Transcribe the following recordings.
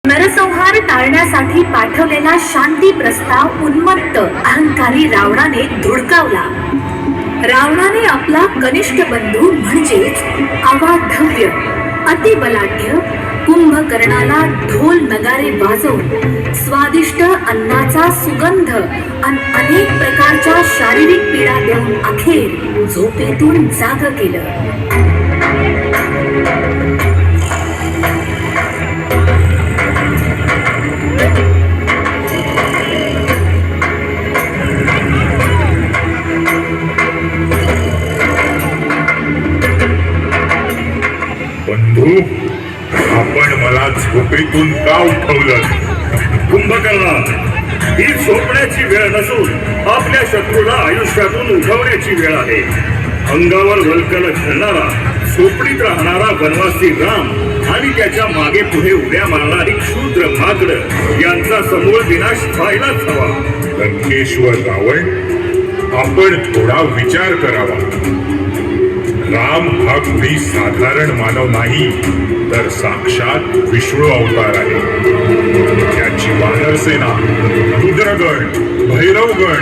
नरसंहार टाळण्यासाठी पाठवलेला शांती प्रस्ताव उन्मत्त अहंकारी रावणाने धुडकावला. रावणाने आपला कनिष्ठ बंधू म्हणजेच अवाढव्य अतिबलाढ्य कुंभकर्णाला ढोल नगारे वाजवून स्वादिष्ट अन्नाचा सुगंध आणि अनेक प्रकारच्या शारीरिक पीडा देऊन अखेर झोपेतून जाग केलं. बंधू, आपण मला झोपेतून का उठवलं? कुंभकर्णा, ही झोपण्याची वेळ नसून आपल्या शत्रूला आयुष्यातून उठवण्याची वेळ आहे. अंगावर वल्कल खेळणारा, झोपडीत राहणारा वनवासी राम आणि त्याच्या मागे पुढे उड्या मारणारी क्षुद्र माकड यांचा समूळ विनाश व्हायलाच हवा. लंकेश्वर रावण, आपण थोडा विचार करावा. राम हा कोणी साधारण मानव नाही, तर साक्षात विष्णू अवतार आहे. त्याची वानर सेना, रुद्रगण, भैरवगण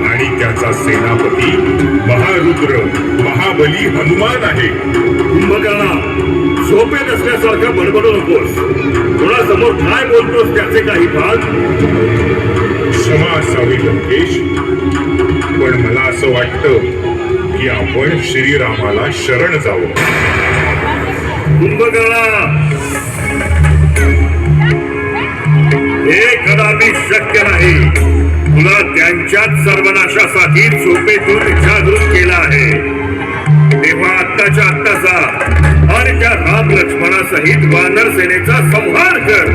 आणि त्याचा सेनापती महारुद्र महाबली हनुमान आहे. कुंभकर्णा, झोपेत असल्यासारखं बडबडू नकोस. कोणासमोर काय बोलतोस त्याचे काही भाग. क्षमा असावी लंकेश, पण मला असं वाटतं की आपण श्रीरामाला शरण जावं. कुंभकर्णा, हे कदापि शक्य नाही. तुला त्यांच्याच सर्वनाशासाठी झोपेतून जागृत केला आहे. तेव्हा आत्ताच्या आत्ता जा आणि त्या राम लक्ष्मणासहित वानर सेनेचा संहार कर.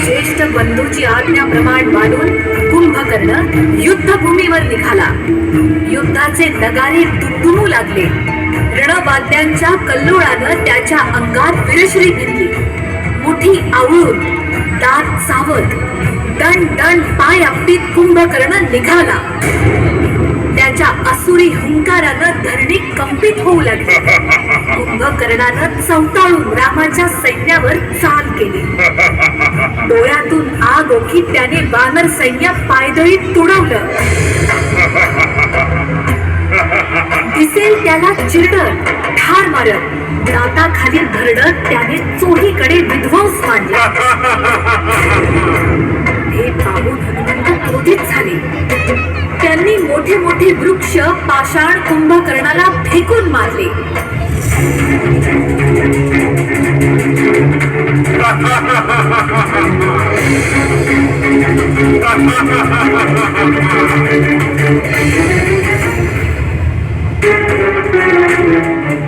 ज्येष्ठ बंधूची आज्ञाप्रमाण मानून कुंभकर्ण युद्धभूमीवर निघाला. युद्धाचे नगारे दुमदुमू लागले. रणवाद्यांच्या कल्लोळानं त्याच्या अंगात विरश्री भिनली. मुठी आवळून दात चावत दण दण पाय आपटीत कुंभकर्ण निघाला. त्याच्या असुरी हुंकारानं धरणी कंपित होऊ लागली. कुंभकर्णानं चवताळून रामाच्या सैन्यावर चाल केली. डोळ्यातून आग ओखीत त्याने वानर सैन्य पायदळीत तुडवलं. दिसेल त्याला चिरडत ठार मारत दाताखाली धरडत त्याने चोहीकडे विध्वंस मांडला. हे पाहून हनुमंत क्रोधित झाले. त्यांनी मोठे मोठे वृक्ष पाषाण कुंभकर्णाला फेकून मारले.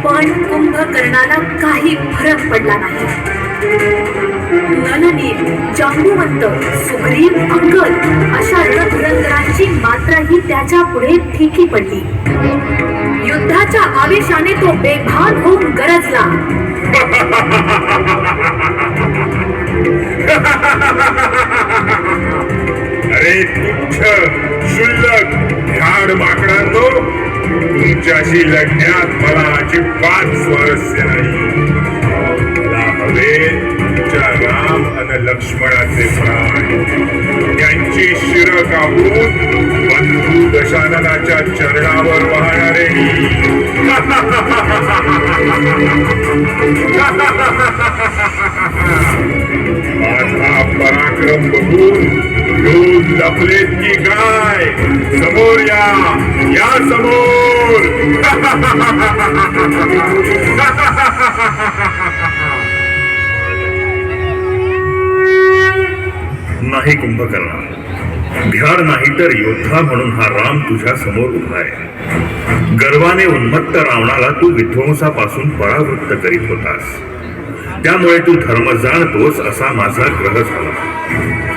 पण कुंभकर्णाला काही फरक पडला नाही. नलनील, जांबुवंत, सुग्रीव, अंगद अशा रणधुरंदरांची मात्राही त्याच्या पुढे फिकी पडली. युद्धाच्या आवेशाने तो बेभान होऊन गरजला. अरे तुच्छ क्षुल्लक झाड माकडांनो, तुमच्याशी लढण्यात मला अजिबात स्वारस्य नाही. मला हवे तुमच्या राम आणि लक्ष्मणाचे प्राण. त्यांची शिर कापून बंधू दशाननाच्या चरणावर वाहणारे माझा पराक्रम बघून लोक लपलेत की काय? समोर या, या समोर. नाही कुंभकर्णा, भ्याड नाही तर योद्धा म्हणून हा राम तुझ्या समोर उभा आहे. गर्वाने उन्मत्त रावणाला तू विध्वंसापासून परावृत्त करीत होतास. त्यामुळे तू धर्म जाणतोस असा माझा ग्रह झाला.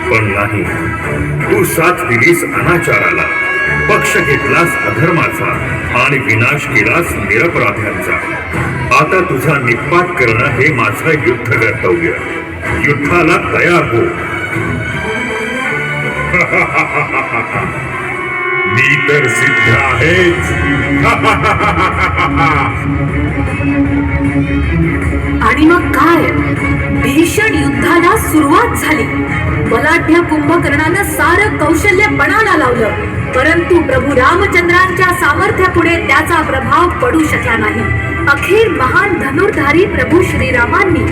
पण नाही, तू साथ दिलीस अनाचाराला, पक्ष घेतलास अधर्माचा आणि विनाश केलास निरपराध्यांचा. आता तुझा निपात करणं हे माझं युद्ध कर्तव्य. युद्धाला तयार हो. मी तर सिद्ध आहेच. आणि मग काय, भीषण युद्धाला सुरुवात झाली. बलाढ्य कुंभकर्णानं सारं कौशल्य पणाला लावलं, परंतु प्रभू रामचंद्रांच्या सामर्थ्यापुढे त्याचा प्रभाव पडू शकला नाही. अखेर महान धनुर्धारी प्रभू श्रीरामांनी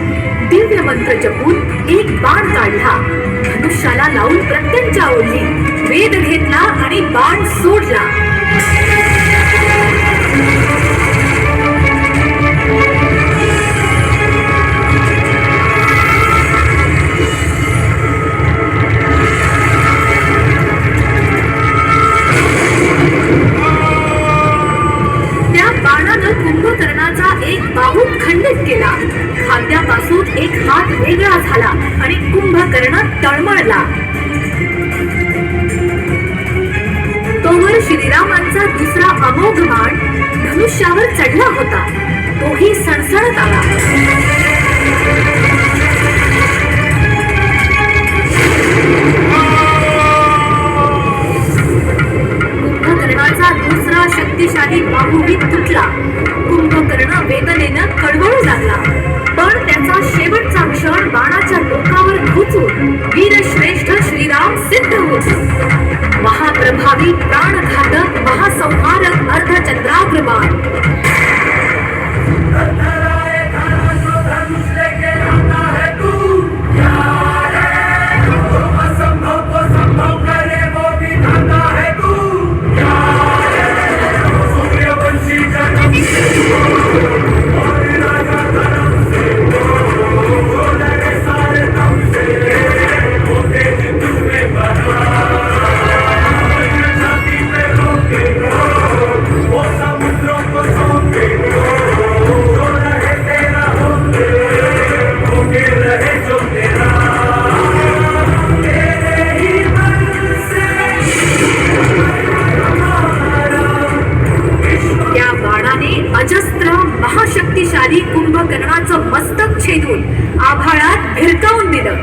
दिव्य मंत्र जपून एक बाण काढला, धनुष्याला लावून प्रत्यंचा ओढली, वेद घेतला आणि बाण सोडला. त्या बाणानं कुंभकर्णाचा एक बाहू खंडित केला, खांद्यापासून एक हात वेगळा झाला आणि कुंभकर्ण तळमळला. तोवर श्रीरामांचा दुसरा अमोघ बाण धनुष्यावर चढला होता, तोही सणसणत आला. कुंभकर्णाचा दुसरा शक्तिशाली बाहूही तुटला. कुंभकर्ण वेदनेनं कळवळू लागला, पण त्याचा शेवटचा क्षण बाणाच्या टोकावर घुचून वीरश्रेष्ठ श्रीराम सिद्ध होत. महाप्रभावी प्राणघातक महासंहारक अर्धचंद्राग्र बाण. अजस्त्र महाशक्तिशाली कुंभकर्णाचं मस्तक छेदून आभाळात भिरकावून दिलं,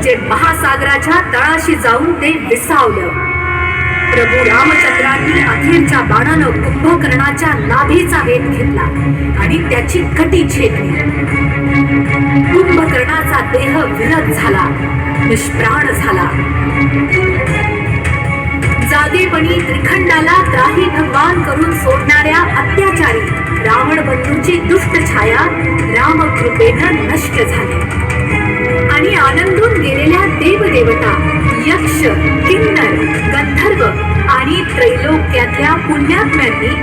जे महासागराच्या तळाशी जाऊन ते विसावलं. प्रभू रामचंद्रांनी अखेरच्या बाणानं कुंभकर्णाच्या नाभीचा वेध घेतला आणि त्याची कटी छेदली. कुंभकर्णाचा देह विरत झाला, निष्प्राण झाला. जागेपणी त्रिखंडाला त्राही भगवान करून सोडणाऱ्या अत्याचारी रावण बंधूची दुष्ट छाया रामकृपेनं नष्ट झाली आणि आनंदून गेलेल्या देवदेवता, यक्ष, किन्नर, गंधर्व आणि त्रैलोक्यातल्या पुण्यात्म्यांनी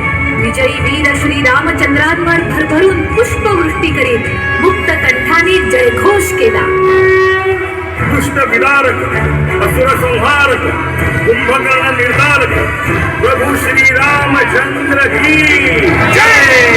विजयी वीर श्री रामचंद्रांवर भरभरून पुष्पवृष्टी करीत मुक्त कंठाने जयघोष केला. दुष्ट विदारक, असुर संहारक, कुंभकर्ण निर्धारक प्रभू श्री रामचंद्र की जय.